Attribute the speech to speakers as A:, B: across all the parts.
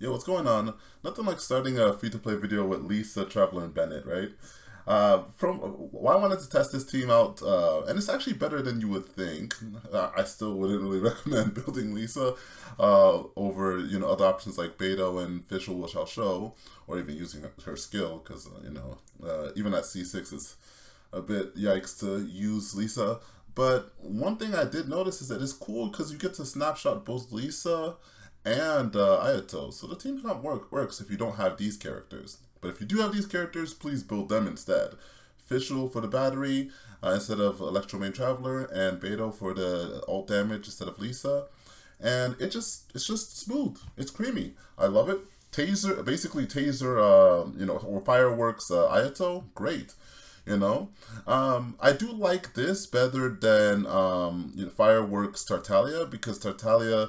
A: Yo, what's going on? Nothing like starting a free-to-play video with Lisa, Traveler, and Bennett, right? From why I wanted to test this team out, and it's actually better than you would think. I still wouldn't really recommend building Lisa over other options like Beto and Fischl, which I'll show, or even using her skill because even at C6 is a bit yikes to use Lisa. But one thing I did notice is that it's cool because you get to snapshot both Lisa and Ayato. So the team comp works if you don't have these characters. But if you do have these characters, please build them instead. Fischl for the battery instead of Electromane Traveler, and Beto for the ult damage instead of Lisa. And it's just smooth. It's creamy. I love it. Taser, basically Taser, or Fireworks Ayato, great. I do like this better than Fireworks Tartaglia, because Tartaglia,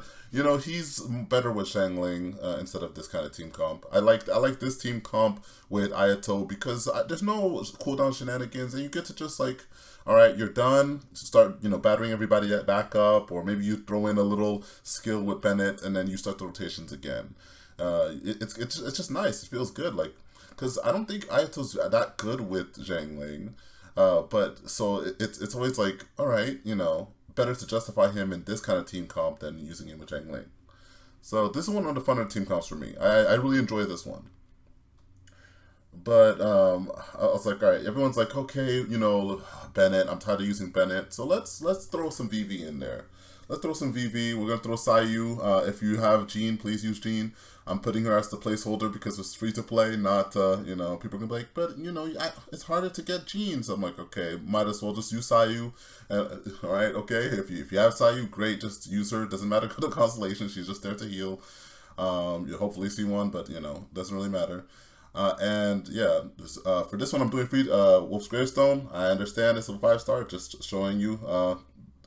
A: he's better with Shangling instead of this kind of team comp. I like this team comp with Ayato because there's no cooldown shenanigans, and you get to just like, all right, you're done. Start battering everybody back up, or maybe you throw in a little skill with Bennett, and then you start the rotations again. It's just nice. It feels good, like. Because I don't think Ayato's that good with Zhangling, but so it's always like, all right, better to justify him in this kind of team comp than using him with Zhangling. So this is one of the funner team comps for me. I really enjoy this one. But I was like, all right, everyone's like, okay, Bennett, I'm tired of using Bennett, so let's throw some VV in there. Let's throw some VV. We're gonna throw Sayu. If you have Jean, please use Jean. I'm putting her as the placeholder because it's free to play. Not people are gonna be like, but it's harder to get Jean. So I'm like, okay, might as well just use Sayu. All right, okay. If you have Sayu, great. Just use her. Doesn't matter the constellation. She's just there to heal. You hopefully see one, but doesn't really matter. And yeah, for this one, I'm doing free Wolf's Gravestone. I understand it's a 5-star. Just showing you.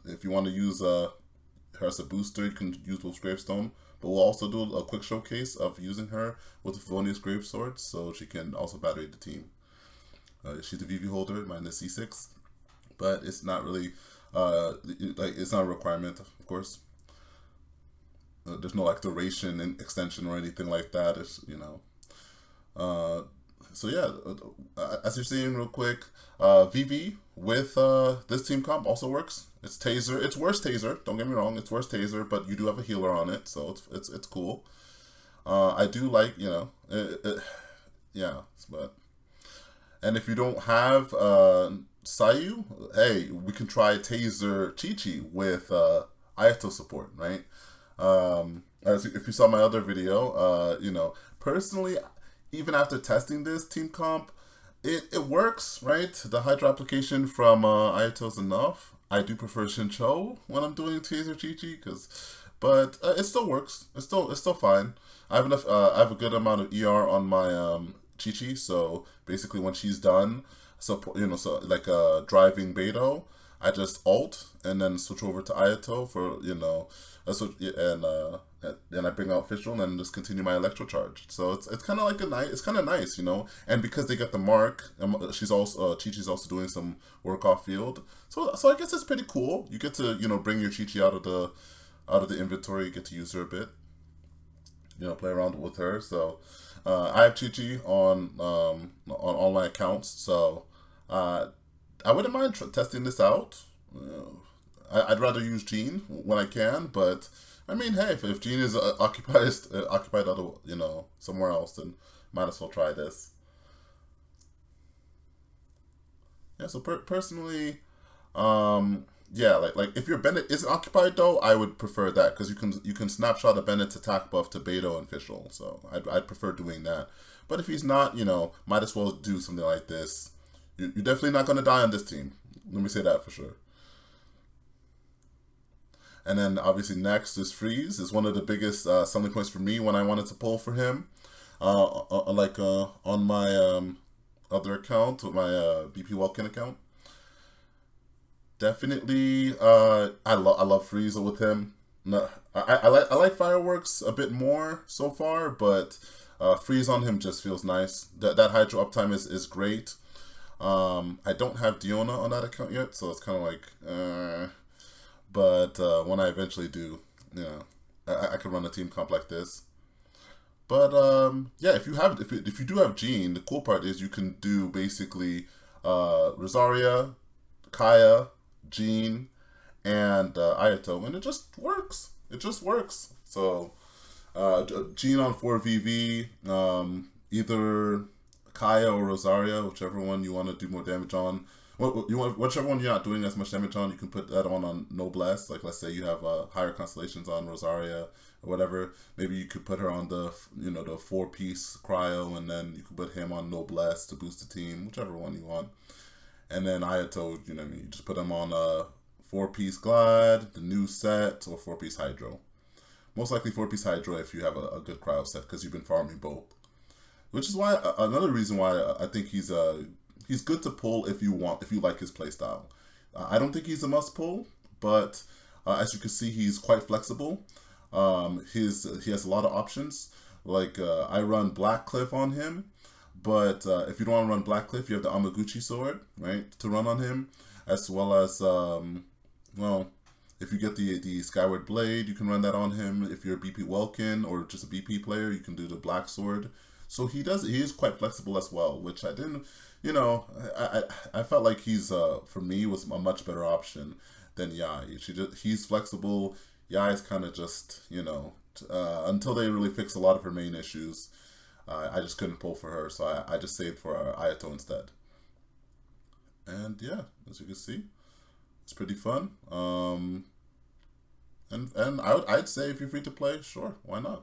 A: If you want to use her as a booster, you can use Wolf's Gravestone. But we'll also do a quick showcase of using her with Favonius Gravesword, so she can also battery the team. She's the VV holder, minus C6, but it's not really it's not a requirement, of course. There's no like duration and extension or anything like that. It's so yeah, as you're seeing real quick, VV with this team comp also works. It's Taser. It's worse Taser. Don't get me wrong. It's worse Taser, but you do have a healer on it, so it's cool. I do like yeah, but and if you don't have Sayu, hey, we can try Taser Chi-Chi with Ayato support, right? If you saw my other video, personally, even after testing this team comp, it works, right? The Hydra application from Ayato is enough. I do prefer Shincho when I'm doing Taser Chi-Chi, but it still works. It's still fine. I have enough. I have a good amount of ER on my Chi-Chi, so basically when she's done, so like driving Beto, I just ult and then switch over to Ayato for and I bring out Fischl and then just continue my electro charge. So it's kind of like it's kind of nice, And because they get the mark, she's also Chi-Chi's also doing some work off field. So I guess it's pretty cool. You get to bring your Chi-Chi out of the inventory. You get to use her a bit. Play around with her. So I have Chi-Chi on all my accounts. So I wouldn't mind testing this out. I'd rather use Jean when I can, but I mean, hey, if Jean is occupied somewhere else, then might as well try this. Yeah, so personally, yeah, like if your Bennett isn't occupied though, I would prefer that because you can snapshot a Bennett's attack buff to Beto and Fischl, so I'd prefer doing that. But if he's not, might as well do something like this. You're definitely not going to die on this team. Let me say that for sure. And then obviously next is Freeze. It's one of the biggest selling points for me when I wanted to pull for him. On my other account, with my BP Welkin account. Definitely, I love Freeze with him. No, I like Fireworks a bit more so far, but Freeze on him just feels nice. That Hydro uptime is great. I don't have Diona on that account yet, so it's kind of like, but when I eventually do, I can run a team comp like this. But yeah, if you do have Jean, the cool part is you can do basically Rosaria, Kaya, Jean, and Ayato, and it just works. It just works. So Jean on 4VV, either Kaya or Rosaria, whichever one you want to do more damage on. Whichever one you're not doing as much damage on, you can put that on Noblesse. Like, let's say you have higher constellations on Rosaria or whatever. Maybe you could put her on the the 4-piece Cryo, and then you could put him on Noblesse to boost the team, whichever one you want. And then Ayato, you just put him on a 4-piece Glide, the new set, or 4-piece Hydro. Most likely 4-piece Hydro if you have a good Cryo set, because you've been farming both. Which is why another reason why I think he's good to pull if you like his playstyle. I don't think he's a must pull, but as you can see, he's quite flexible. He has a lot of options. Like I run Black Cliff on him, but if you don't want to run Black Cliff, you have the Amaguchi sword, right, to run on him, as well as well, if you get the Skyward Blade, you can run that on him. If you're a BP Welkin or just a BP player, you can do the Black Sword. So he is quite flexible as well, which I didn't, I felt like he's, for me, was a much better option than Yai. He's flexible. Yai is kind of just, until they really fix a lot of her main issues, I just couldn't pull for her, so I just saved for Ayato instead. And yeah, as you can see, it's pretty fun. And I'd say if you're free to play, sure, why not?